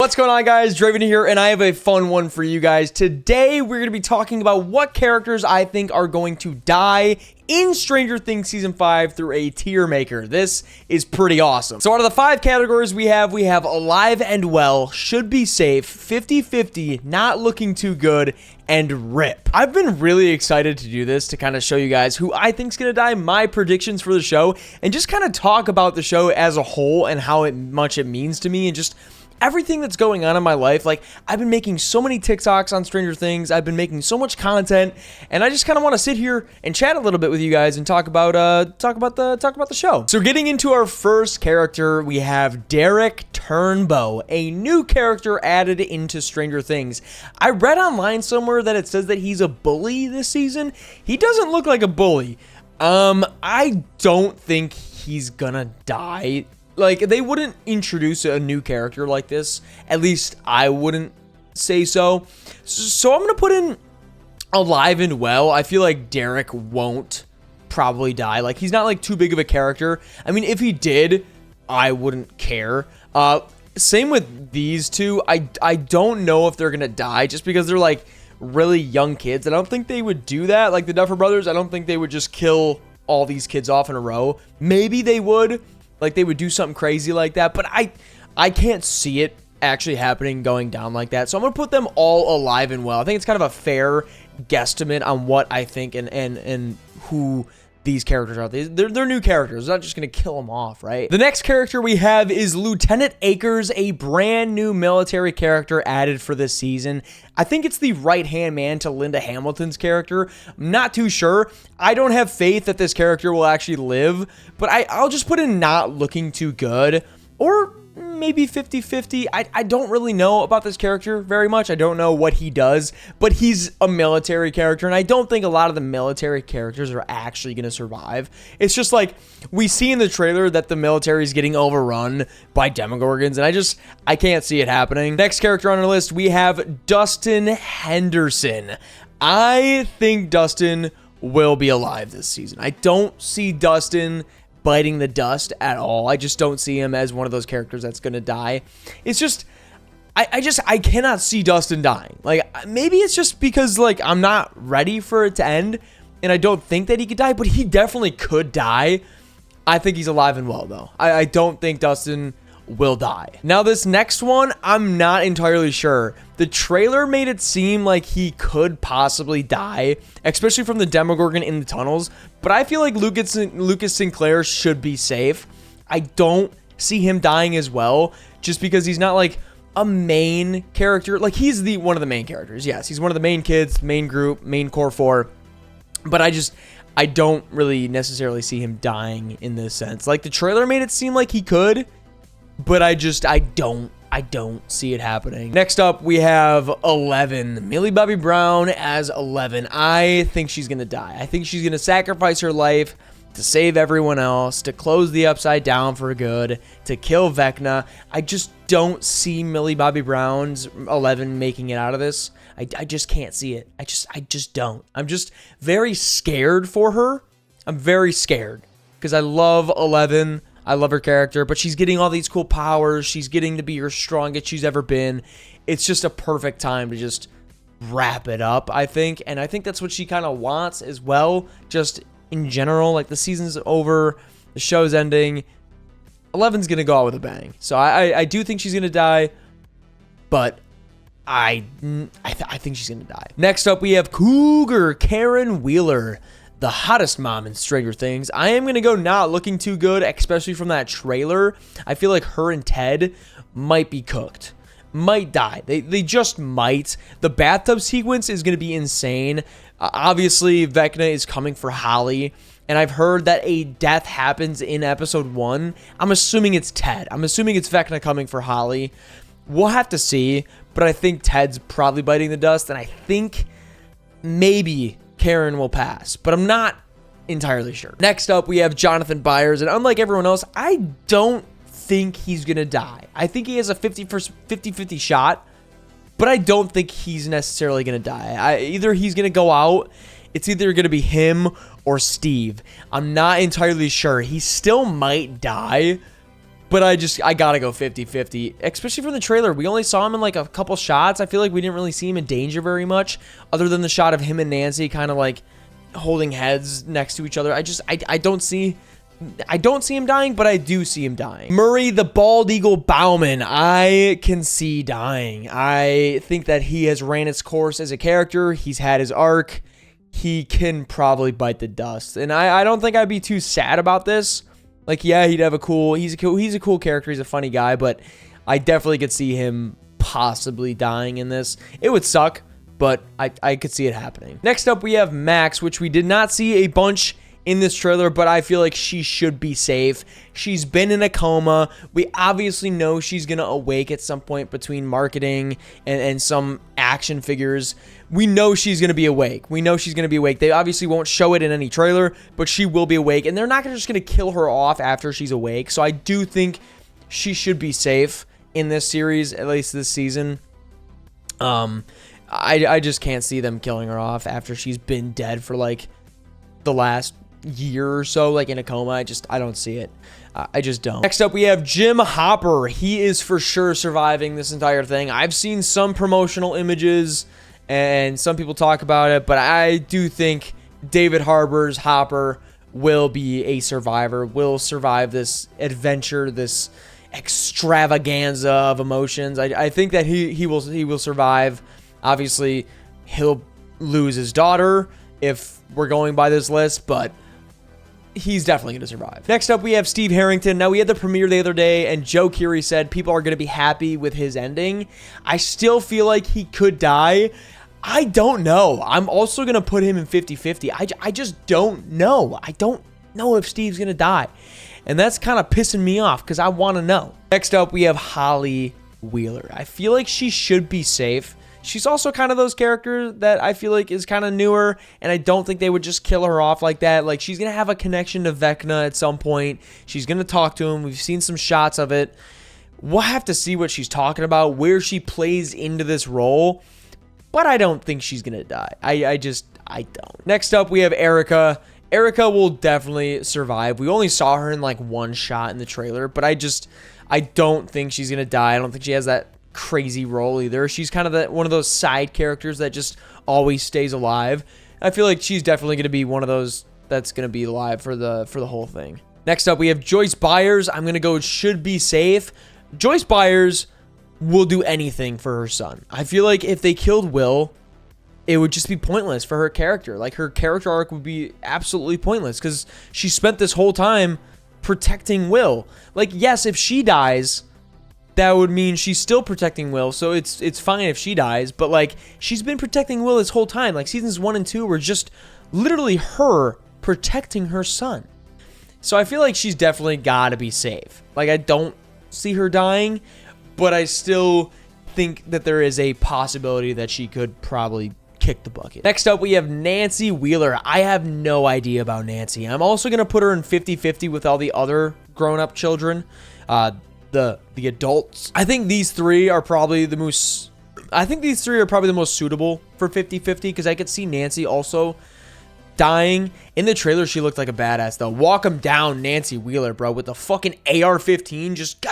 What's going on, guys? Draven here, and I have a fun one for you guys. Today, we're going to be talking about what characters I think are going to die in Stranger Things Season 5 through a tier maker. This is pretty awesome. So out of the 5 categories we have alive and well, should be safe, 50-50, not looking too good, and rip. I've been really excited to do this to kind of show you guys who I think is going to die, my predictions for the show, and just kind of talk about the show as a whole and how much it means to me and just everything that's going on in my life. Like, I've been making so many TikToks on Stranger Things. I've been making so much content, and I just kind of want to sit here and chat a little bit with you guys and talk about the show. So getting into our first character, we have Derek Turnbow, a new character added into Stranger Things. I read online somewhere that it says that he's a bully this season. He doesn't look like a bully. I don't think he's gonna die. Like, they wouldn't introduce a new character like this. At least I wouldn't say so. So I'm going to put in alive and well. I feel like Derek won't probably die. Like, he's not, like, too big of a character. I mean, if he did, I wouldn't care. Same with these two. I don't know if they're going to die just because they're, like, really young kids. I don't think they would do that. Like the Duffer Brothers, I don't think they would just kill all these kids off in a row. Maybe they would. Like, they would do something crazy like that, but I can't see it actually happening, going down like that. So I'm going to put them all alive and well. I think it's kind of a fair guesstimate on what I think and who these characters are. They're new characters. They're not just going to kill them off, right? The next character we have is Lieutenant Akers, a brand new military character added for this season. I think it's the right-hand man to Linda Hamilton's character. I'm not too sure. I don't have faith that this character will actually live, but I'll just put in not looking too good, or maybe 50-50. I don't really know about this character very much. I don't know what he does, but he's a military character, and I don't think a lot of the military characters are actually going to survive. It's just like, we see in the trailer that the military is getting overrun by Demogorgons, and I can't see it happening. Next character on our list, we have Dustin Henderson. I think Dustin will be alive this season. I don't see Dustin biting the dust at all. I just don't see him as one of those characters that's gonna die. It's just, I cannot see Dustin dying. Like, maybe it's just because, like, I'm not ready for it to end, and I don't think that he could die, but he definitely could die. I think he's alive and well, though. I don't think Dustin will die. Now, this next one, I'm not entirely sure. The trailer made it seem like he could possibly die, especially from the Demogorgon in the tunnels, but I feel like Lucas Sinclair should be safe. I don't see him dying as well, just because he's not like a main character. Like, he's one of the main characters. Yes, he's one of the main kids, main group, main core 4, but I don't really necessarily see him dying in this sense. Like, the trailer made it seem like he could, but I don't see it happening. Next up, we have 11. Millie Bobby Brown as 11. I think she's going to die. I think she's going to sacrifice her life to save everyone else, to close the Upside Down for good, to kill Vecna. I just don't see Millie Bobby Brown's 11 making it out of this. I just can't see it. I just don't. I'm just very scared for her. I'm very scared because I love 11. I love her character, but she's getting all these cool powers. She's getting to be her strongest she's ever been. It's just a perfect time to just wrap it up, I think. And I think that's what she kind of wants as well, just in general. Like, the season's over, the show's ending. 11's going to go out with a bang. So I do think she's going to die, but I think she's going to die. Next up, we have Cougar Karen Wheeler, the hottest mom in Stranger Things. I am going to go not looking too good, especially from that trailer. I feel like her and Ted might be cooked. Might die. They just might. The bathtub sequence is going to be insane. Obviously, Vecna is coming for Holly, and I've heard that a death happens in episode 1. I'm assuming it's Ted. I'm assuming it's Vecna coming for Holly. We'll have to see, but I think Ted's probably biting the dust, and I think maybe Karen will pass, but I'm not entirely sure. Next up, we have Jonathan Byers, and unlike everyone else, I don't think he's gonna die. I think he has a 50-50 shot, but I don't think he's necessarily gonna die. Either he's gonna go out, it's either gonna be him or Steve. I'm not entirely sure. He still might die, But I gotta go 50-50, especially from the trailer. We only saw him in like a couple shots. I feel like we didn't really see him in danger very much, other than the shot of him and Nancy kind of like holding heads next to each other. I don't see him dying, but I do see him dying. Murray the Bald Eagle Bauman, I can see dying. I think that he has ran its course as a character. He's had his arc. He can probably bite the dust, and I don't think I'd be too sad about this. Like, yeah, he'd have he's a cool character. He's a funny guy, but I definitely could see him possibly dying in this. It would suck, but I could see it happening. Next up, we have Max, which we did not see a bunch in this trailer, but I feel like she should be safe. She's been in a coma. We obviously know she's going to awake at some point between marketing and some action figures. We know she's going to be awake. They obviously won't show it in any trailer, but she will be awake, and they're not just going to kill her off after she's awake. So I do think she should be safe in this series, at least this season. I just can't see them killing her off after she's been dead for like the last year or so, like in a coma. I don't see it. I just don't. Next up, we have Jim Hopper. He is for sure surviving this entire thing. I've seen some promotional images and some people talk about it, but I do think David Harbour's Hopper will be a survivor, will survive this adventure, this extravaganza of emotions. I think that he will survive. Obviously, he'll lose his daughter if we're going by this list, but he's definitely going to survive. Next up, we have Steve Harrington. Now, we had the premiere the other day, and Joe Keery said people are going to be happy with his ending. I still feel like he could die. I don't know. I'm also going to put him in 50-50. I just don't know. I don't know if Steve's going to die. And that's kind of pissing me off because I want to know. Next up, we have Holly Wheeler. I feel like she should be safe. She's also kind of those characters that I feel like is kind of newer, and I don't think they would just kill her off like that. Like, she's going to have a connection to Vecna at some point. She's going to talk to him. We've seen some shots of it. We'll have to see what she's talking about, where she plays into this role, but I don't think she's going to die. I don't. Next up, we have Erica. Erica will definitely survive. We only saw her in like one shot in the trailer, but I don't think she's going to die. I don't think she has that crazy role either. She's kind of one of those side characters that just always stays alive. I feel like she's definitely going to be one of those that's going to be alive for the whole thing. Next up, we have Joyce Byers. I'm going to go should be safe. Joyce Byers will do anything for her son. I feel like if they killed Will, it would just be pointless for her character. Like, her character arc would be absolutely pointless because she spent this whole time protecting Will. Like, yes, if she dies, that would mean she's still protecting Will, so it's fine if she dies, but like, she's been protecting Will this whole time. Like, seasons 1 and 2 were just literally her protecting her son. So I feel like she's definitely got to be safe. Like, I don't see her dying, but I still think that there is a possibility that she could probably kick the bucket. Next up, we have Nancy Wheeler. I have no idea about Nancy. I'm also going to put her in 50-50 with all the other grown-up children. The adults. I think these three are probably the most suitable for 50-50 because I could see Nancy also dying. In the trailer, she looked like a badass though. Walk 'em down, Nancy Wheeler, bro, with the fucking AR-15, just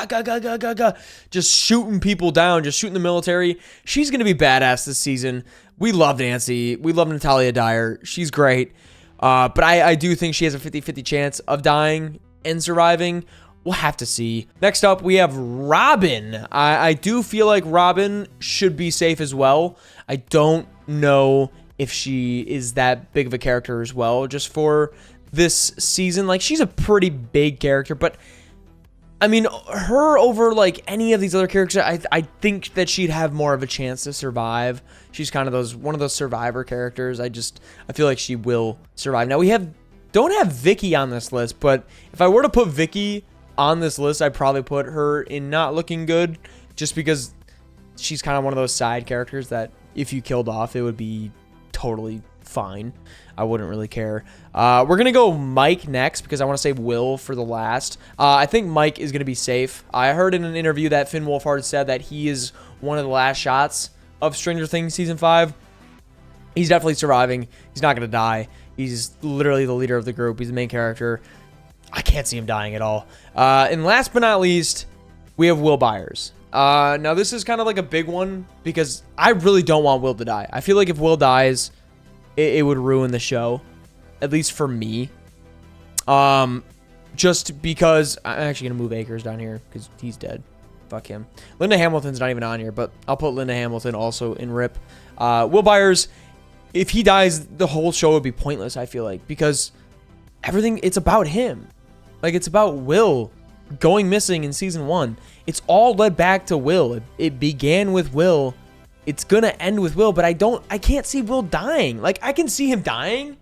just shooting people down, just shooting the military. She's gonna be badass this season. We love Nancy. We love Natalia Dyer. She's great. But I do think she has a 50-50 chance of dying and surviving. We'll have to see. Next up, we have Robin. I do feel like Robin should be safe as well. I don't know if she is that big of a character as well, just for this season. Like, she's a pretty big character, but I mean, her over like any of these other characters, I think that she'd have more of a chance to survive. She's kind of one of those survivor characters. I feel like she will survive. Now, we don't have Vicky on this list, but if I were to put Vicky on this list, I'd probably put her in not looking good, just because she's kind of one of those side characters that if you killed off, it would be totally fine. I wouldn't really care. We're going to go Mike next because I want to save Will for the last. I think Mike is going to be safe. I heard in an interview that Finn Wolfhard said that he is one of the last shots of Stranger Things Season 5. He's definitely surviving. He's not going to die. He's literally the leader of the group. He's the main character. I can't see him dying at all. And last but not least, we have Will Byers. Now, this is kind of like a big one because I really don't want Will to die. I feel like if Will dies, it would ruin the show, at least for me. Just because I'm actually going to move Akers down here because he's dead. Fuck him. Linda Hamilton's not even on here, but I'll put Linda Hamilton also in RIP. Will Byers, if he dies, the whole show would be pointless, I feel like, because everything, it's about him. Like, it's about Will going missing in season 1. It's all led back to Will. It began with Will. It's going to end with Will, but I can't see Will dying. Like, I can see him dying,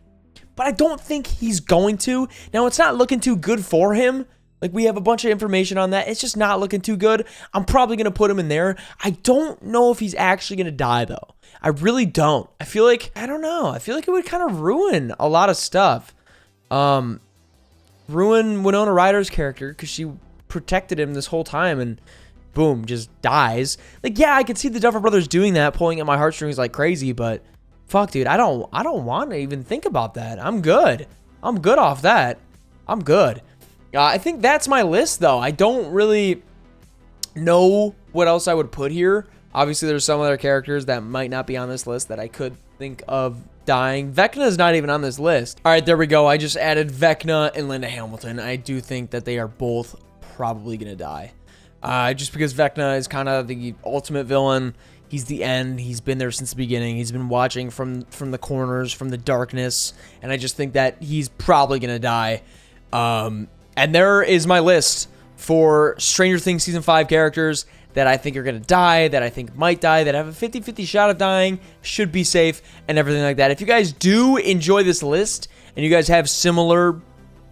but I don't think he's going to. Now, it's not looking too good for him. Like, we have a bunch of information on that. It's just not looking too good. I'm probably going to put him in there. I don't know if he's actually going to die, though. I really don't. I feel like, I don't know. I feel like it would kind of ruin a lot of stuff. Ruin Winona Ryder's character because she protected him this whole time and boom, just dies. Like, yeah, I could see the Duffer Brothers doing that, pulling at my heartstrings like crazy, but fuck, dude, I don't want to even think about that. I'm good. I'm good off that. I'm good. I think that's my list, though. I don't really know what else I would put here. Obviously, there's some other characters that might not be on this list that I could think of dying. Vecna is not even on this list. All right, there we go. I just added Vecna and Linda Hamilton. I do think that they are both probably going to die. Just because Vecna is kind of the ultimate villain. He's the end. He's been there since the beginning. He's been watching from the corners, from the darkness, and I just think that he's probably going to die. And there is my list for Stranger Things Season 5 characters that I think are going to die, that I think might die, that have a 50-50 shot of dying, should be safe, and everything like that. If you guys do enjoy this list, and you guys have similar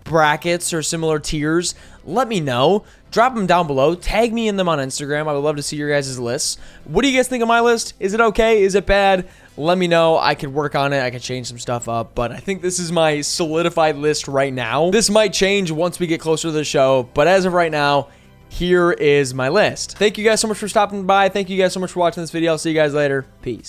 brackets or similar tiers, let me know. Drop them down below. Tag me in them on Instagram. I would love to see your guys' lists. What do you guys think of my list? Is it okay? Is it bad? Let me know. I could work on it. I could change some stuff up, but I think this is my solidified list right now. This might change once we get closer to the show, but as of right now, here is my list. Thank you guys so much for stopping by. Thank you guys so much for watching this video. I'll see you guys later. Peace.